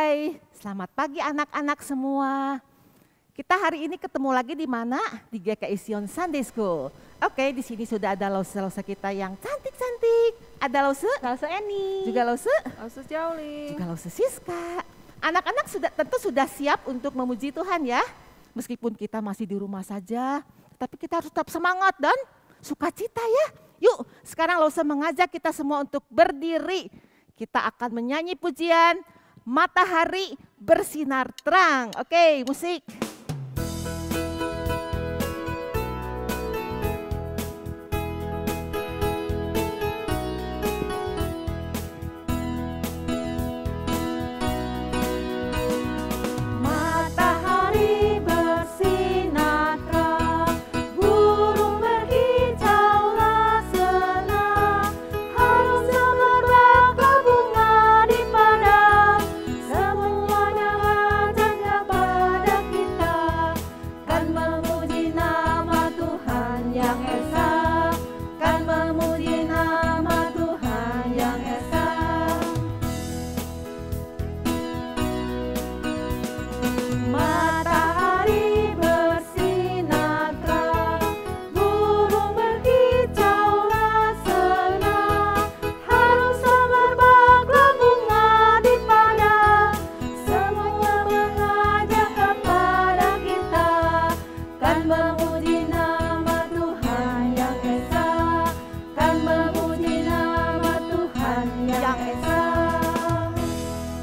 Hai, selamat pagi anak-anak semua. Kita hari ini ketemu lagi di mana? Di GKI Sion Sunday School. Oke, di sini sudah ada lause-lause kita yang cantik-cantik. Ada lause? Lause Eni. Juga lause? Lause Jauling. Juga lause Siska. Anak-anak tentu sudah siap untuk memuji Tuhan ya. Meskipun kita masih di rumah saja, tapi kita harus tetap semangat dan sukacita ya. Yuk, sekarang lause mengajak kita semua untuk berdiri. Kita akan menyanyi pujian Matahari Bersinar Terang. Oke, musik.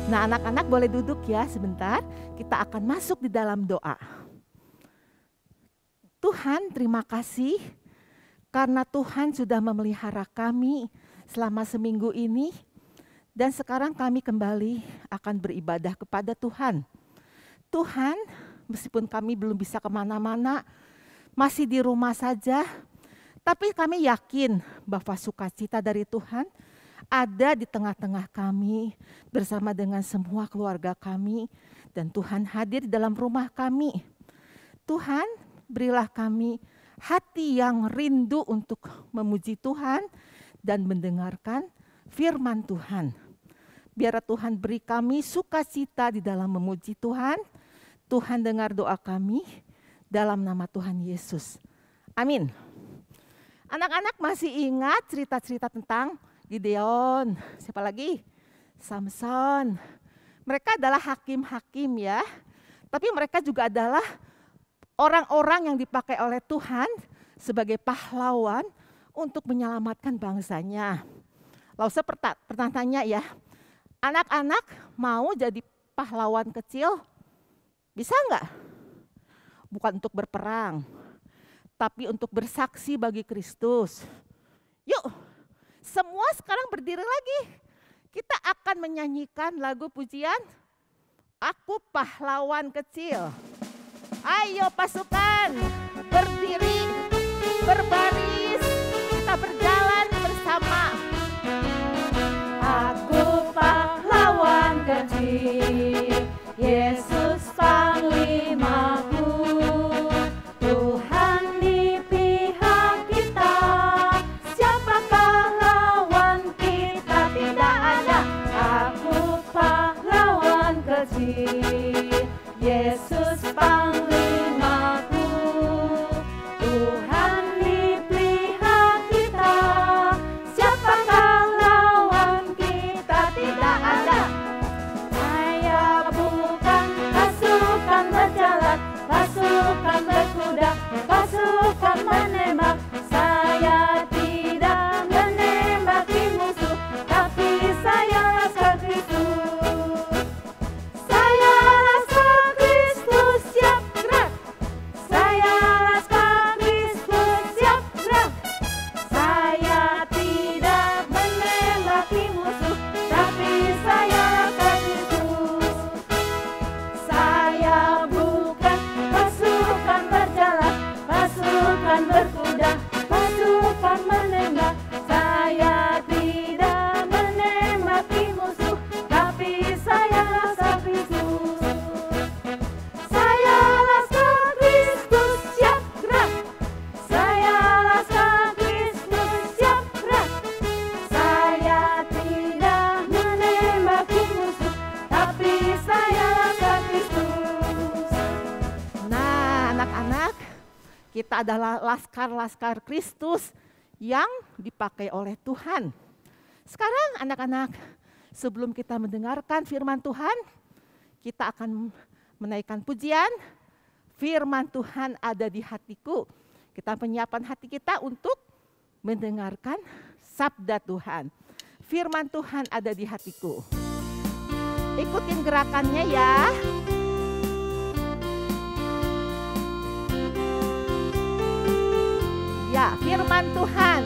Nah, anak-anak boleh duduk ya sebentar. Kita akan masuk di dalam doa. Tuhan, terima kasih karena Tuhan sudah memelihara kami selama seminggu ini. Dan sekarang kami kembali akan beribadah kepada Tuhan. Tuhan, meskipun kami belum bisa kemana-mana, masih di rumah saja. Tapi kami yakin bahwa sukacita dari Tuhan ada di tengah-tengah kami bersama dengan semua keluarga kami, dan Tuhan hadir di dalam rumah kami. Tuhan, berilah kami hati yang rindu untuk memuji Tuhan dan mendengarkan firman Tuhan. Biar Tuhan beri kami sukacita di dalam memuji Tuhan. Tuhan dengar doa kami dalam nama Tuhan Yesus. Amin. Anak-anak masih ingat cerita-cerita tentang Gideon, siapa lagi? Samson. Mereka adalah hakim-hakim ya. Tapi mereka juga adalah orang-orang yang dipakai oleh Tuhan sebagai pahlawan untuk menyelamatkan bangsanya. Lalu saya pernah tanya ya, anak-anak mau jadi pahlawan kecil? Bisa enggak? Bukan untuk berperang, tapi untuk bersaksi bagi Kristus. Yuk. Semua sekarang berdiri lagi. Kita akan menyanyikan lagu pujian Aku Pahlawan Kecil. Ayo pasukan, berdiri, berbaris, kita berjalan bersama. Aku pahlawan kecil, Yesus panglimaku. Yesus panglimaku, Tuhan dipilih. Kita adalah laskar-laskar Kristus yang dipakai oleh Tuhan. Sekarang anak-anak, sebelum kita mendengarkan firman Tuhan, kita akan menaikkan pujian. Firman Tuhan ada di hatiku. Kita menyiapkan hati kita untuk mendengarkan sabda Tuhan. Firman Tuhan ada di hatiku. Ikutin gerakannya ya. Ya, firman Tuhan.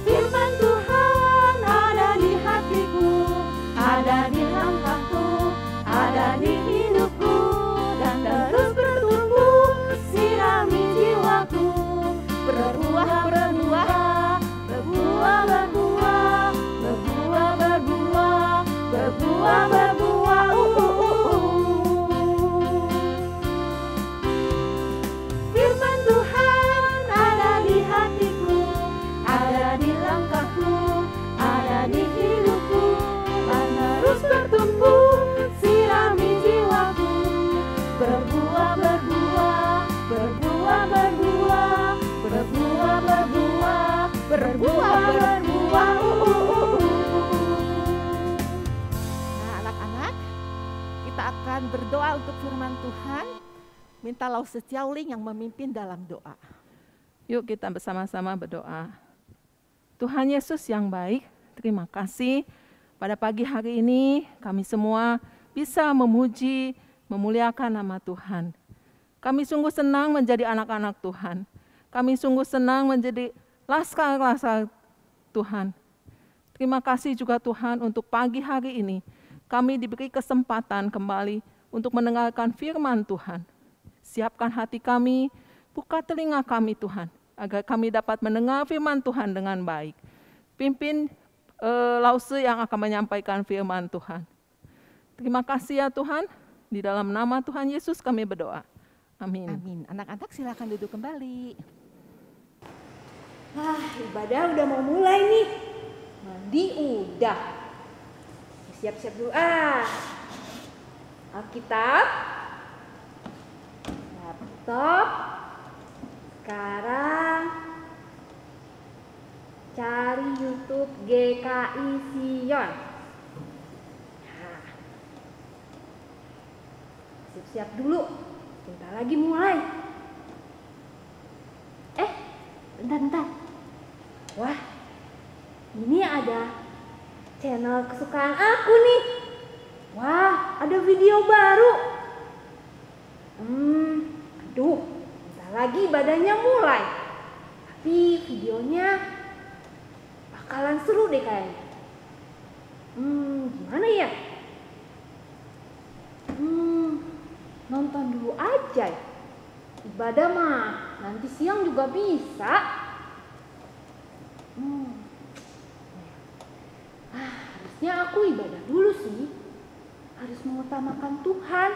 Firman Tuhan ada di hatiku, ada di langkahku, ada di hidupku, dan terus bertumbuh, sirami jiwaku. Berbuah, berbuah, berbuah, berbuah, berbuah, berbuah, berbuah, berbuah. Firman Tuhan ada di hatiku, ada di langkahku, ada di hidupku, dan terus bertumbuh, sirami jiwaku. Berbuah, berbuah, berbuah, berbuah, berbuah, berbuah, berbuah, berbuah. Nah, anak-anak, kita akan berdoa untuk firman Tuhan. Minta Lau Setiauling yang memimpin dalam doa. Yuk kita bersama-sama berdoa. Tuhan Yesus yang baik, terima kasih pada pagi hari ini kami semua bisa memuji, memuliakan nama Tuhan. Kami sungguh senang menjadi anak-anak Tuhan. Kami sungguh senang menjadi laskar-laskar Tuhan. Terima kasih juga Tuhan untuk pagi hari ini kami diberi kesempatan kembali untuk mendengarkan firman Tuhan. Siapkan hati kami, buka telinga kami Tuhan, agar kami dapat mendengar firman Tuhan dengan baik. Pimpin Lause yang akan menyampaikan firman Tuhan. Terima kasih ya Tuhan, di dalam nama Tuhan Yesus kami berdoa. Amin. Amin. Anak-anak silakan duduk kembali. Ibadah udah mau mulai nih. Mandi udah. Siap-siap dulu Alkitab, laptop. Sekarang cari YouTube GKI Sion. Nah, siap-siap dulu. Bentar lagi mulai. Bentar. Wah, ini ada channel kesukaan aku nih. Wah, ada video baru. Aduh, bentar lagi ibadahnya mulai. Tapi videonya bakalan seru deh kayaknya. Gimana ya? Nonton dulu aja ya. Ibadah mah nanti siang juga bisa. Harusnya aku ibadah dulu sih. Harus mengutamakan Tuhan.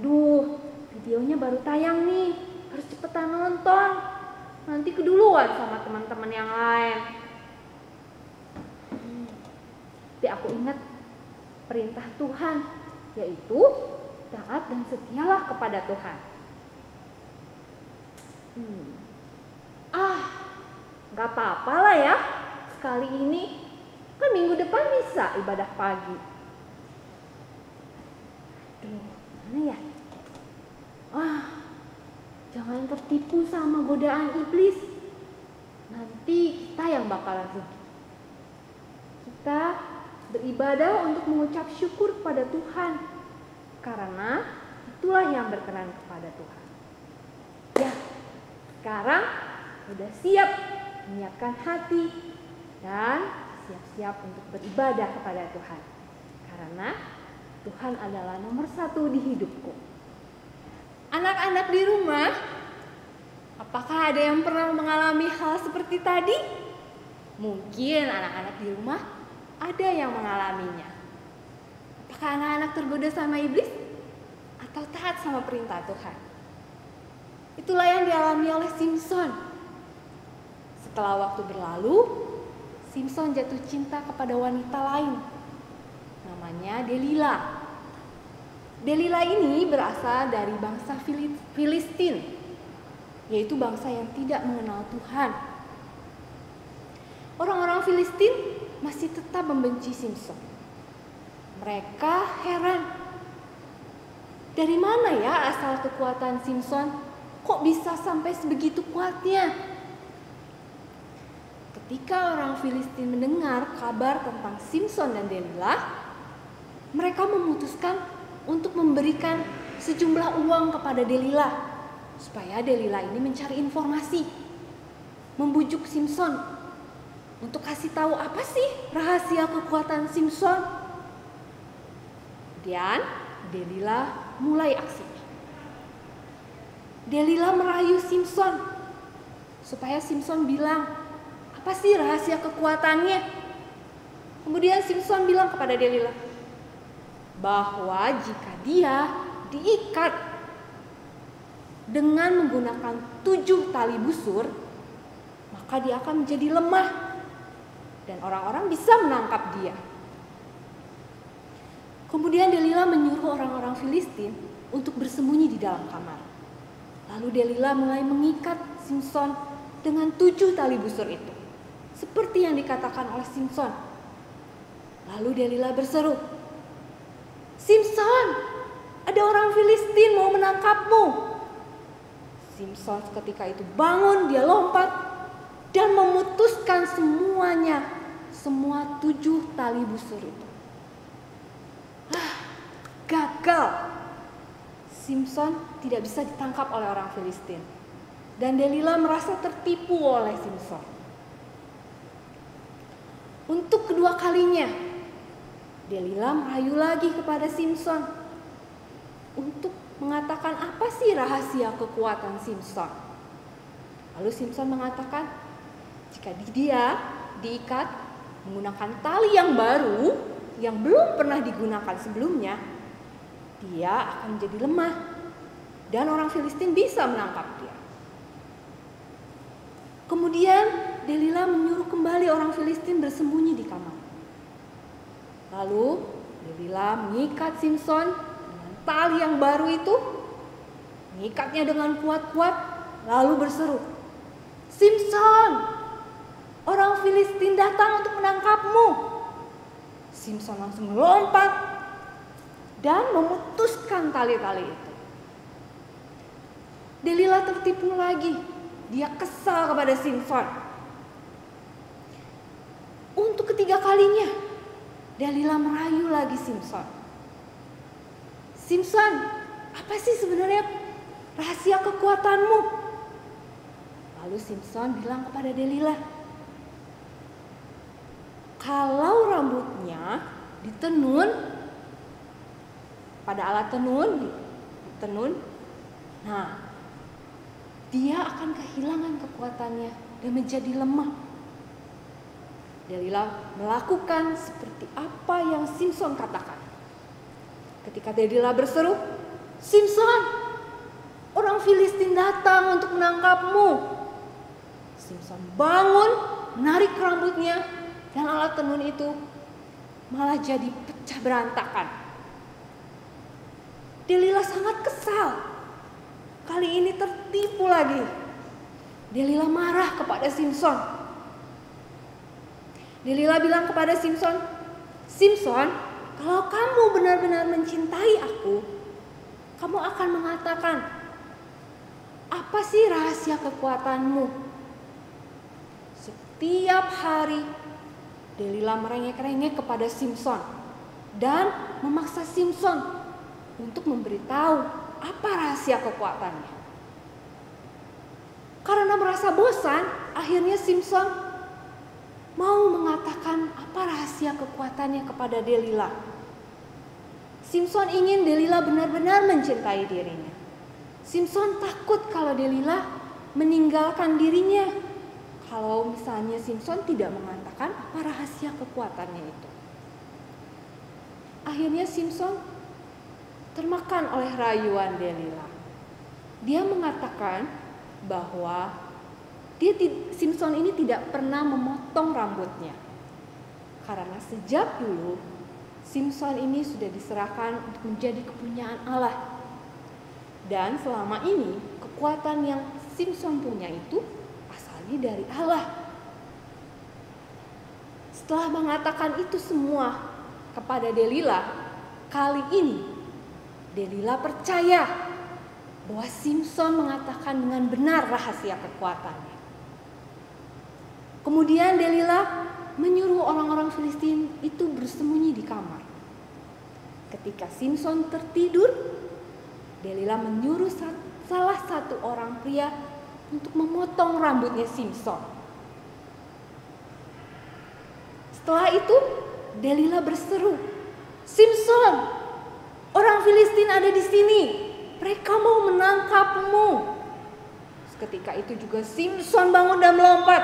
Aduh, videonya baru tayang nih. Harus cepetan nonton. Nanti keduluan sama teman-teman yang lain. Tapi aku ingat perintah Tuhan, yaitu taat dan setialah kepada Tuhan. Gak apa-apa lah ya. Sekali ini, kan minggu depan bisa ibadah pagi. Aduh, mana ya? Jangan tertipu sama godaan iblis. Nanti kita yang bakalan rugi. Kita beribadah untuk mengucap syukur kepada Tuhan. Karena itulah yang berkenan kepada Tuhan. Ya, sekarang udah siap menyiapkan hati dan siap-siap untuk beribadah kepada Tuhan. Karena Tuhan adalah nomor 1 di hidupku. Anak-anak di rumah, apakah ada yang pernah mengalami hal seperti tadi? Mungkin anak-anak di rumah ada yang mengalaminya. Apakah anak-anak tergoda sama iblis? Atau taat sama perintah Tuhan? Itulah yang dialami oleh Simson. Setelah waktu berlalu, Simson jatuh cinta kepada wanita lain. Namanya Delila. Delila ini berasal dari bangsa Filistin, yaitu bangsa yang tidak mengenal Tuhan. Orang-orang Filistin masih tetap membenci Simson. Mereka heran, dari mana ya asal kekuatan Simson? Kok bisa sampai sebegitu kuatnya? Ketika orang Filistin mendengar kabar tentang Simson dan Delila, mereka memutuskan untuk memberikan sejumlah uang kepada Delila supaya Delila ini mencari informasi, membujuk Simson untuk kasih tahu apa sih rahasia kekuatan Simson. Dan Delila mulai aksinya. Delila merayu Simson supaya Simson bilang apa sih rahasia kekuatannya. Kemudian Simson bilang kepada Delila bahwa jika dia diikat dengan menggunakan 7 tali busur, maka dia akan menjadi lemah dan orang-orang bisa menangkap dia. Kemudian Delila menyuruh orang-orang Filistin untuk bersembunyi di dalam kamar. Lalu Delila mulai mengikat Simson dengan 7 tali busur itu, seperti yang dikatakan oleh Simson. Lalu Delila berseru, "Simson, ada orang Filistin mau menangkapmu." Simson ketika itu bangun, dia lompat dan memutuskan semua 7 tali busur itu. Gagal. Simson tidak bisa ditangkap oleh orang Filistin. Dan Delila merasa tertipu oleh Simson. Untuk kedua kalinya, Delila merayu lagi kepada Simson untuk mengatakan apa sih rahasia kekuatan Simson. Lalu Simson mengatakan jika dia diikat menggunakan tali yang baru yang belum pernah digunakan sebelumnya, dia akan menjadi lemah dan orang Filistin bisa menangkap dia. Kemudian Delila menyuruh kembali orang Filistin bersembunyi di kamar. Lalu Delila mengikat Simson dengan tali yang baru itu, mengikatnya dengan kuat-kuat, lalu berseru, "Simson, orang Filistin datang untuk menangkapmu." Simson langsung melompat dan memutuskan tali-tali itu. Delila tertipu lagi. Dia kesal kepada Simson. Untuk ketiga kalinya, Delila merayu lagi Simson. "Simson, apa sih sebenarnya rahasia kekuatanmu?" Lalu Simson bilang kepada Delila, "Kalau rambutnya ditenun pada alat tenun, nah, dia akan kehilangan kekuatannya dan menjadi lemah." Delila melakukan seperti apa yang Simson katakan. Ketika Delila berseru, "Simson, orang Filistin datang untuk menangkapmu." Simson bangun, menarik rambutnya, dan alat tenun itu malah jadi pecah berantakan. Delila sangat kesal. Kali ini tertipu lagi. Delila marah kepada Simson. Delila bilang kepada Simson, "Simson, kalau kamu benar-benar mencintai aku, kamu akan mengatakan, apa sih rahasia kekuatanmu?" Setiap hari Delila merengek-rengek kepada Simson dan memaksa Simson untuk memberitahu apa rahasia kekuatannya. Karena merasa bosan, akhirnya Simson mau mengatakan apa rahasia kekuatannya kepada Delila. Simson ingin Delila benar-benar mencintai dirinya. Simson takut kalau Delila meninggalkan dirinya kalau misalnya Simson tidak mengatakan apa rahasia kekuatannya itu. Akhirnya Simson termakan oleh rayuan Delila. Dia mengatakan bahwa Simson ini tidak pernah memotong rambutnya. Karena sejak dulu Simson ini sudah diserahkan untuk menjadi kepunyaan Allah. Dan selama ini kekuatan yang Simson punya itu asalnya dari Allah. Setelah mengatakan itu semua kepada Delila, kali ini Delila percaya bahwa Simson mengatakan dengan benar rahasia kekuatannya. Kemudian Delila menyuruh orang-orang Filistin itu bersembunyi di kamar. Ketika Simson tertidur, Delila menyuruh salah satu orang pria untuk memotong rambutnya Simson. Setelah itu, Delila berseru, "Simson, orang Filistin ada di sini. Mereka mau menangkapmu." Seketika itu juga Simson bangun dan melompat.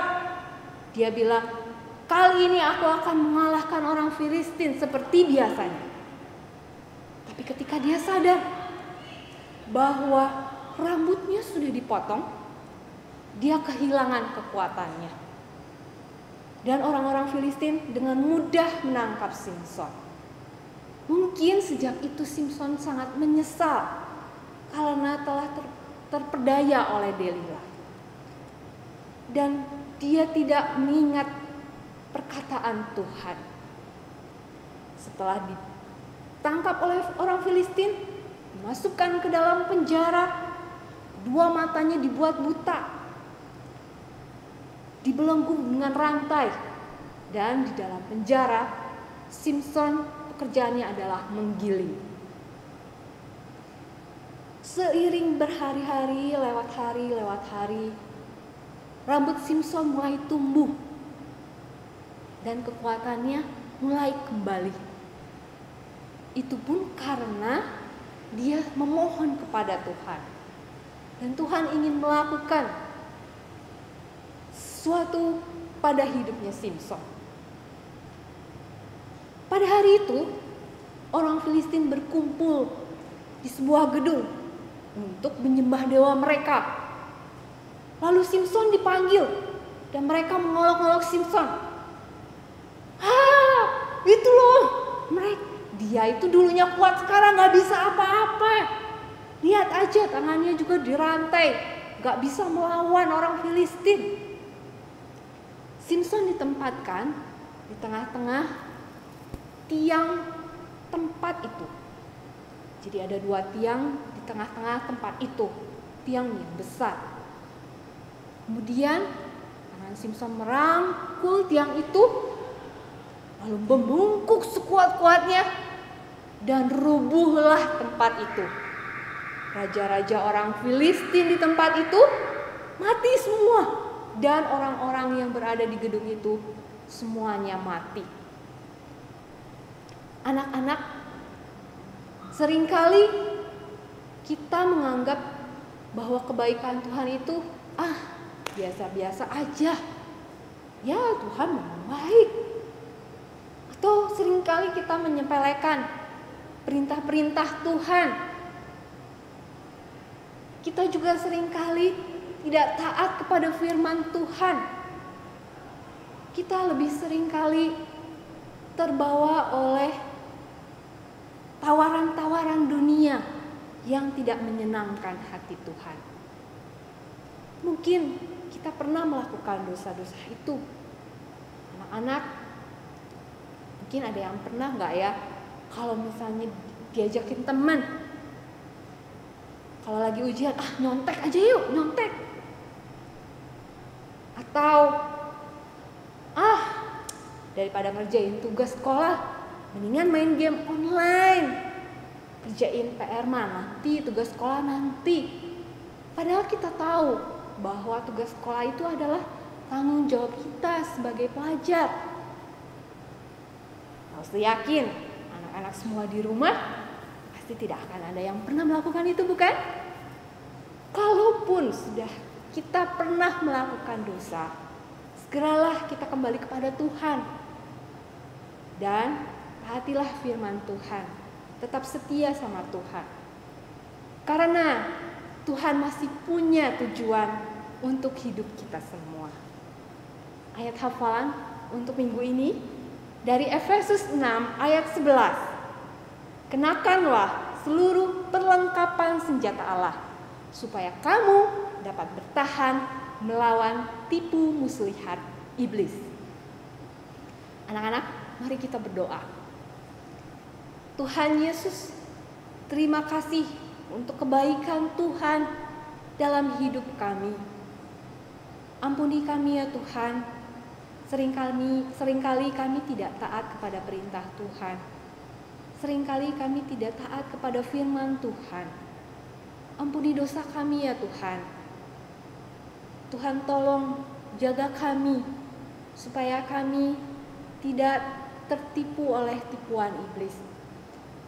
Dia bilang, "Kali ini aku akan mengalahkan orang Filistin seperti biasanya." Tapi ketika dia sadar bahwa rambutnya sudah dipotong, dia kehilangan kekuatannya. Dan orang-orang Filistin dengan mudah menangkap Simson. Mungkin sejak itu Simson sangat menyesal karena telah terperdaya oleh Delila. Dan dia tidak mengingat perkataan Tuhan. Setelah ditangkap oleh orang Filistin, dimasukkan ke dalam penjara, dua matanya dibuat buta, dibelenggu dengan rantai, dan di dalam penjara Simson pekerjaannya adalah menggiling. Seiring berhari-hari lewat hari, rambut Simson mulai tumbuh dan kekuatannya mulai kembali. Itu pun karena dia memohon kepada Tuhan. Dan Tuhan ingin melakukan sesuatu pada hidupnya Simson. Pada hari itu, orang Filistin berkumpul di sebuah gedung untuk menyembah dewa mereka. Lalu Simson dipanggil dan mereka mengolok-olok Simson. Itu loh, dia itu dulunya kuat, sekarang gak bisa apa-apa. Lihat aja tangannya juga dirantai, gak bisa melawan orang Filistin. Simson ditempatkan di tengah-tengah tiang tempat itu. Jadi ada dua tiang di tengah-tengah tempat itu, tiang yang besar. Kemudian tangan Simson merangkul tiang itu, lalu membungkuk sekuat-kuatnya, dan rubuhlah tempat itu. Raja-raja orang Filistin di tempat itu mati semua, dan orang-orang yang berada di gedung itu semuanya mati. Anak-anak, seringkali kita menganggap bahwa kebaikan Tuhan itu biasa-biasa aja. Ya, Tuhan memang baik. Atau seringkali kita menyepelekan perintah-perintah Tuhan. Kita juga seringkali tidak taat kepada firman Tuhan. Kita lebih seringkali terbawa oleh tawaran-tawaran dunia yang tidak menyenangkan hati Tuhan. Mungkin kita pernah melakukan dosa-dosa itu. Anak-anak, mungkin ada yang pernah gak ya, kalau misalnya diajakin teman, kalau lagi ujian, nyontek aja yuk, nyontek. Atau, daripada ngerjain tugas sekolah, mendingan main game online. Kerjain PR nanti, tugas sekolah nanti. Padahal kita tahu bahwa tugas sekolah itu adalah tanggung jawab kita sebagai pelajar. Harus yakin anak-anak semua di rumah pasti tidak akan ada yang pernah melakukan itu, bukan? Kalaupun sudah kita pernah melakukan dosa, segeralah kita kembali kepada Tuhan dan taatilah firman Tuhan. Tetap setia sama Tuhan, karena Tuhan masih punya tujuan untuk hidup kita semua. Ayat hafalan untuk minggu ini dari Efesus 6 ayat 11. Kenakanlah seluruh perlengkapan senjata Allah, supaya kamu dapat bertahan melawan tipu muslihat iblis. Anak-anak, mari kita berdoa. Tuhan Yesus, terima kasih untuk kebaikan Tuhan dalam hidup kami. Ampuni kami ya Tuhan, seringkali kami tidak taat kepada perintah Tuhan. Seringkali kami tidak taat kepada firman Tuhan. Ampuni dosa kami ya Tuhan. Tuhan tolong jaga kami, supaya kami tidak tertipu oleh tipuan iblis.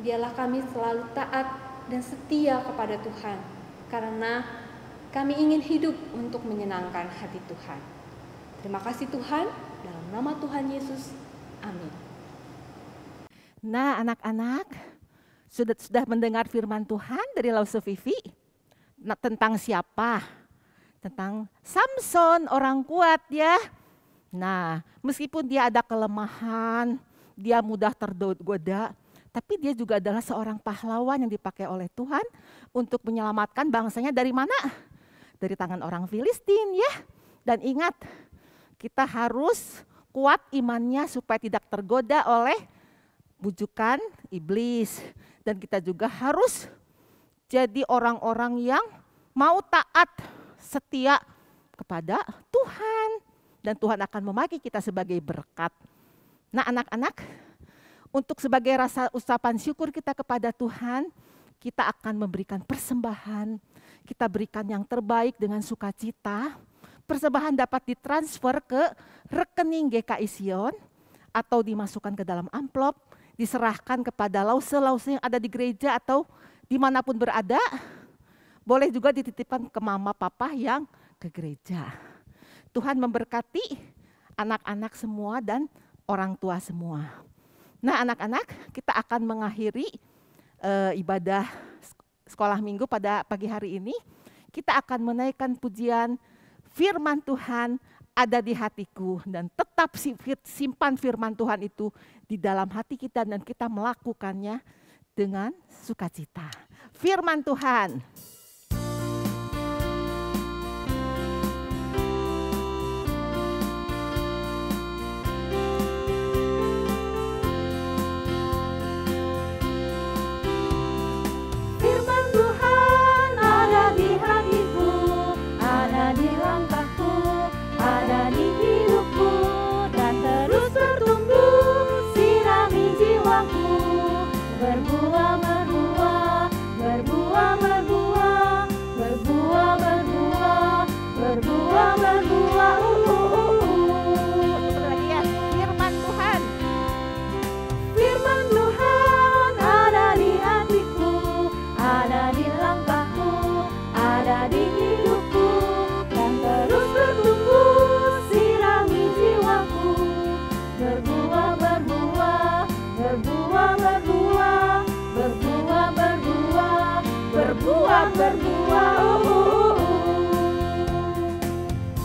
Biarlah kami selalu taat dan setia kepada Tuhan, karena kami ingin hidup untuk menyenangkan hati Tuhan. Terima kasih Tuhan, dalam nama Tuhan Yesus, amin. Nah, anak-anak, sudah mendengar firman Tuhan dari Lause Vivi? Nah, tentang siapa? Tentang Samson, orang kuat ya. Nah, meskipun dia ada kelemahan, dia mudah tergoda, tapi dia juga adalah seorang pahlawan yang dipakai oleh Tuhan untuk menyelamatkan bangsanya dari mana? Dari tangan orang Filistin ya. Dan ingat, kita harus kuat imannya supaya tidak tergoda oleh bujukan iblis. Dan kita juga harus jadi orang-orang yang mau taat, setia kepada Tuhan. Dan Tuhan akan memakai kita sebagai berkat. Nah anak-anak, untuk sebagai rasa ucapan syukur kita kepada Tuhan, kita akan memberikan persembahan. Kita berikan yang terbaik dengan sukacita. Persembahan dapat ditransfer ke rekening GKI Sion atau dimasukkan ke dalam amplop, diserahkan kepada lause-lause yang ada di gereja atau dimanapun berada. Boleh juga dititipkan ke mama papa yang ke gereja. Tuhan memberkati anak-anak semua dan orang tua semua. Nah anak-anak, kita akan mengakhiri ibadah sekolah minggu pada pagi hari ini. Kita akan menaikkan pujian firman Tuhan ada di hatiku, dan tetap simpan firman Tuhan itu di dalam hati kita dan kita melakukannya dengan sukacita. Firman Tuhan.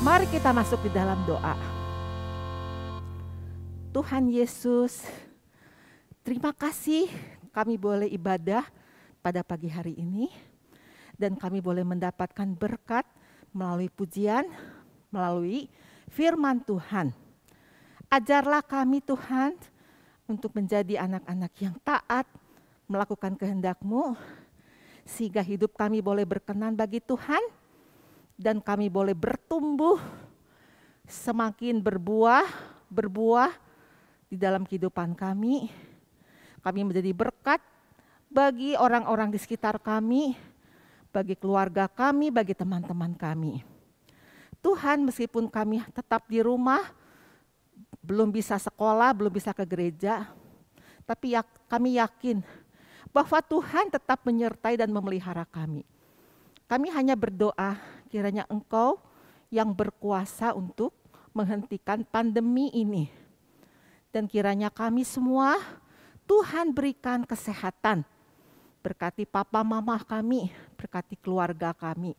Mari kita masuk di dalam doa. Tuhan Yesus, terima kasih kami boleh ibadah pada pagi hari ini. Dan kami boleh mendapatkan berkat melalui pujian, melalui firman Tuhan. Ajarlah kami Tuhan untuk menjadi anak-anak yang taat, melakukan kehendak-Mu, sehingga hidup kami boleh berkenan bagi Tuhan, dan kami boleh bertumbuh, semakin berbuah di dalam kehidupan kami. Kami menjadi berkat bagi orang-orang di sekitar kami, bagi keluarga kami, bagi teman-teman kami. Tuhan, meskipun kami tetap di rumah, belum bisa sekolah, belum bisa ke gereja, tapi kami yakin bahwa Tuhan tetap menyertai dan memelihara kami. Kami hanya berdoa, kiranya Engkau yang berkuasa untuk menghentikan pandemi ini. Dan kiranya kami semua, Tuhan berikan kesehatan. Berkati papa mama kami, berkati keluarga kami.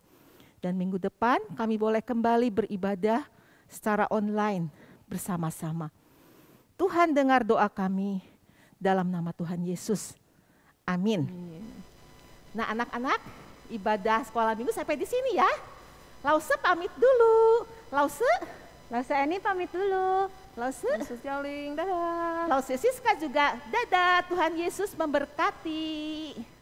Dan minggu depan kami boleh kembali beribadah secara online bersama-sama. Tuhan dengar doa kami dalam nama Tuhan Yesus. Amin. Nah anak-anak, ibadah sekolah minggu sampai di sini ya. Lause pamit dulu. Lause Eni pamit dulu. Lause Yesus Jaling, dadah. Siska juga dadah. Tuhan Yesus memberkati.